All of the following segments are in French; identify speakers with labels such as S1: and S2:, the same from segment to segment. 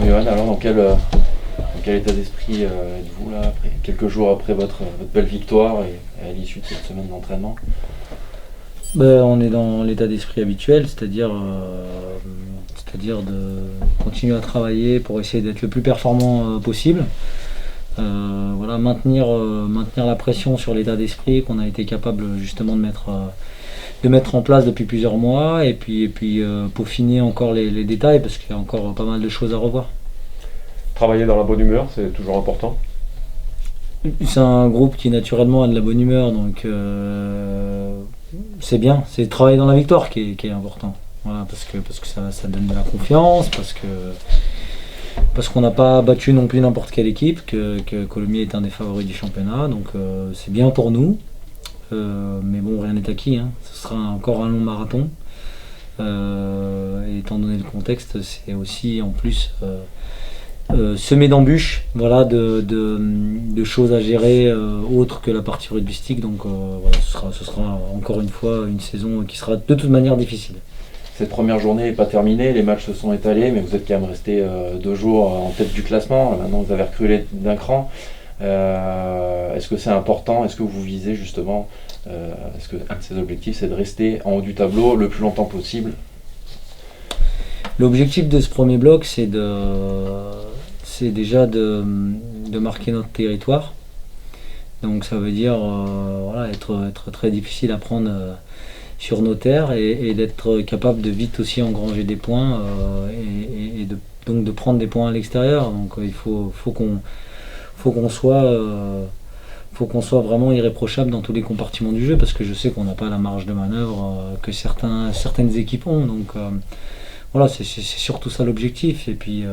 S1: Johan, alors dans quel état d'esprit êtes-vous là, quelques jours après votre belle victoire et à l'issue de cette semaine d'entraînement?
S2: On est dans l'état d'esprit habituel, c'est-à-dire de continuer à travailler pour essayer d'être le plus performant possible. Maintenir la pression sur l'état d'esprit qu'on a été capable justement de mettre en place depuis plusieurs mois et puis peaufiner encore les détails parce qu'il y a encore pas mal de choses à revoir.
S3: Travailler dans la bonne humeur, c'est toujours important.
S2: C'est un groupe qui naturellement a de la bonne humeur, donc c'est bien. C'est travailler dans la victoire qui est important. Voilà, parce que ça donne de la confiance, parce qu'on n'a pas battu non plus n'importe quelle équipe, que Colomiers est un des favoris du championnat, donc c'est bien pour nous. Mais bon, rien n'est acquis, hein. Ce sera encore un long marathon. Et étant donné le contexte, c'est aussi en plus semé d'embûches, voilà, de choses à gérer autres que la partie rugbystique. Donc ce sera encore une fois une saison qui sera de toute manière difficile.
S1: Cette première journée n'est pas terminée, les matchs se sont étalés, mais vous êtes quand même resté 2 jours en tête du classement. Maintenant, vous avez reculé d'un cran. Est-ce que c'est important? Est-ce que vous visez justement, est-ce qu'un de ces objectifs, c'est de rester en haut du tableau le plus longtemps possible?
S2: L'objectif de ce premier bloc, c'est déjà de marquer notre territoire. Donc ça veut dire être très difficile à prendre sur nos terres et d'être capable de vite aussi engranger des points donc de prendre des points à l'extérieur. Donc il faut qu'on soit vraiment irréprochable dans tous les compartiments du jeu, parce que je sais qu'on n'a pas la marge de manœuvre que certaines équipes ont. Donc c'est surtout ça l'objectif. Et puis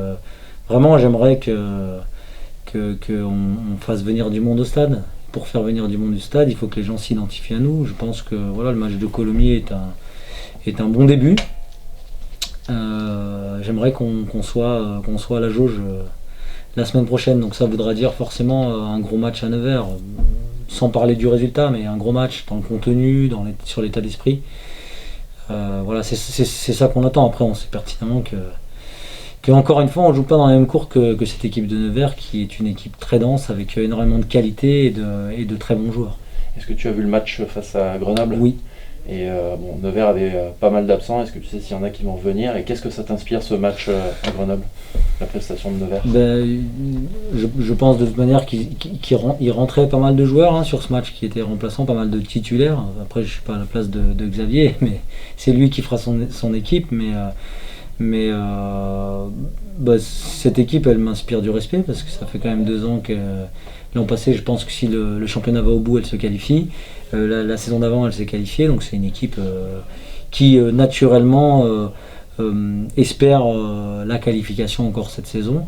S2: vraiment j'aimerais qu'on fasse venir du monde au stade. Pour faire venir du monde au stade, il faut que les gens s'identifient à nous. Je pense que le match de Colomiers est un bon début. J'aimerais qu'on soit à la jauge la semaine prochaine, donc ça voudra dire forcément un gros match à Nevers, sans parler du résultat, mais un gros match dans le contenu, sur l'état d'esprit. C'est ça qu'on attend. Après, on sait pertinemment que encore une fois, on ne joue pas dans la même cour que cette équipe de Nevers, qui est une équipe très dense, avec énormément de qualité et de très bons joueurs.
S1: Est-ce que tu as vu le match face à Grenoble?
S2: Oui.
S1: Et Nevers avait pas mal d'absents. Est-ce que tu sais s'il y en a qui vont venir? Et qu'est-ce que ça t'inspire, ce match à Grenoble, la prestation de Nevers?
S2: Je pense de toute manière qu'il rentrait pas mal de joueurs sur ce match, qui étaient remplaçants, pas mal de titulaires. Après, je ne suis pas à la place de Xavier, mais c'est lui qui fera son équipe. Mais cette équipe, elle m'inspire du respect, parce que ça fait quand même 2 ans que l'an passé, je pense que si le championnat va au bout, elle se qualifie. La saison d'avant, elle s'est qualifiée, donc c'est une équipe qui naturellement espère la qualification encore cette saison.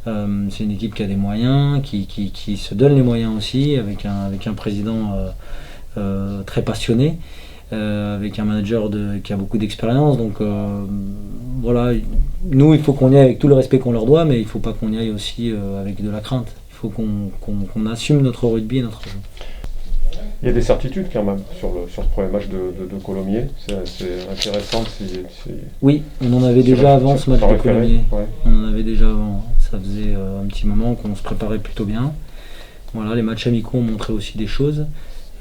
S2: C'est une équipe qui a des moyens, qui se donne les moyens aussi, avec un président très passionné. Avec un manager qui a beaucoup d'expérience, donc nous il faut qu'on y aille avec tout le respect qu'on leur doit, mais il ne faut pas qu'on y aille aussi avec de la crainte. Il faut qu'on assume notre rugby et notre jeu.
S3: Il y a des certitudes quand même sur ce premier match de Colomiers, c'est intéressant.
S2: Oui, on en avait déjà avant ce match de Colomiers,
S3: ouais.
S2: On en avait déjà avant, ça faisait un petit moment qu'on se préparait plutôt bien. Les matchs amicaux ont montré aussi des choses.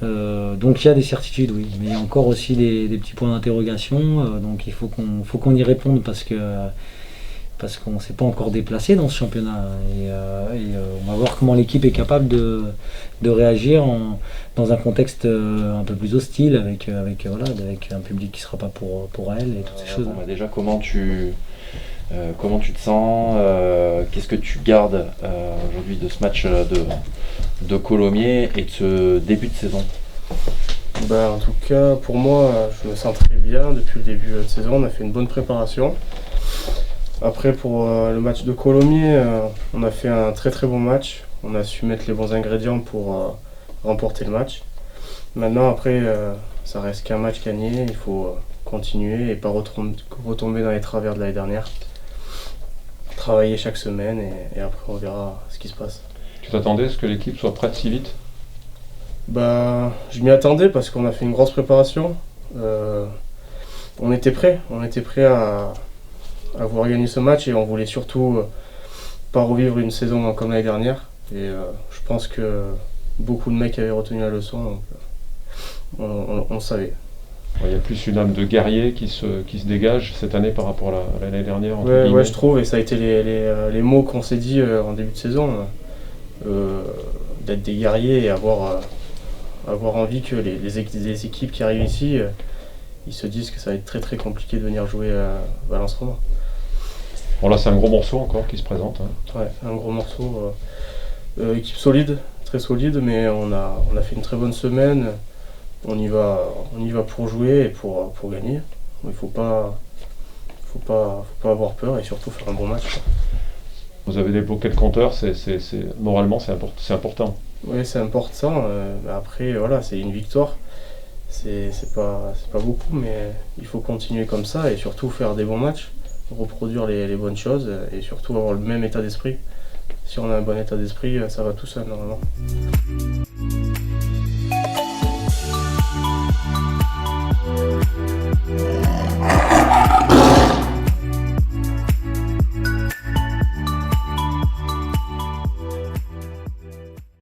S2: Donc il y a des certitudes, oui, mais il y a encore aussi des petits points d'interrogation, donc il faut qu'on y réponde, parce qu'on ne s'est pas encore déplacé dans ce championnat, et on va voir comment l'équipe est capable de réagir dans un contexte un peu plus hostile, avec un public qui ne sera pas pour elle et toutes ces choses.
S1: Déjà, comment tu te sens, qu'est-ce que tu gardes aujourd'hui de ce match de Colomiers et de ce début de saison?
S4: En tout cas, pour moi, je me sens très bien depuis le début de saison. On a fait une bonne préparation. Après, pour le match de Colomiers, on a fait un très très bon match. On a su mettre les bons ingrédients pour remporter le match. Maintenant, après, ça reste qu'un match gagné. Il faut continuer et pas retomber dans les travers de l'année dernière. Travailler chaque semaine et après on verra ce qui se passe.
S3: Tu t'attendais à ce que l'équipe soit prête si vite?
S4: Je m'y attendais parce qu'on a fait une grosse préparation. On était prêts à vouloir gagner ce match, et on voulait surtout pas revivre une saison comme l'année dernière. Et je pense que beaucoup de mecs avaient retenu la leçon, donc on le savait.
S3: Il y a plus une âme de guerrier qui se dégage cette année par rapport à l'année dernière. entre
S4: Ouais,
S3: guillemets.
S4: je trouve, et ça a été les mots qu'on s'est dit en début de saison, d'être des guerriers et avoir envie que les équipes qui arrivent ici, ils se disent que ça va être très très compliqué de venir jouer à Valence-Roman.
S3: Bon, là, c'est un gros morceau encore qui se présente. Hein.
S4: Ouais, un gros morceau. Équipe solide, très solide, mais on a fait une très bonne semaine. On y va pour jouer et pour gagner. Il faut pas avoir peur et surtout faire un bon match, quoi.
S3: Vous avez débloqué le compteur, moralement c'est important.
S4: Oui, c'est important. Après, voilà, c'est une victoire. C'est pas beaucoup, mais il faut continuer comme ça et surtout faire des bons matchs, reproduire les bonnes choses et surtout avoir le même état d'esprit. Si on a un bon état d'esprit, ça va tout seul normalement.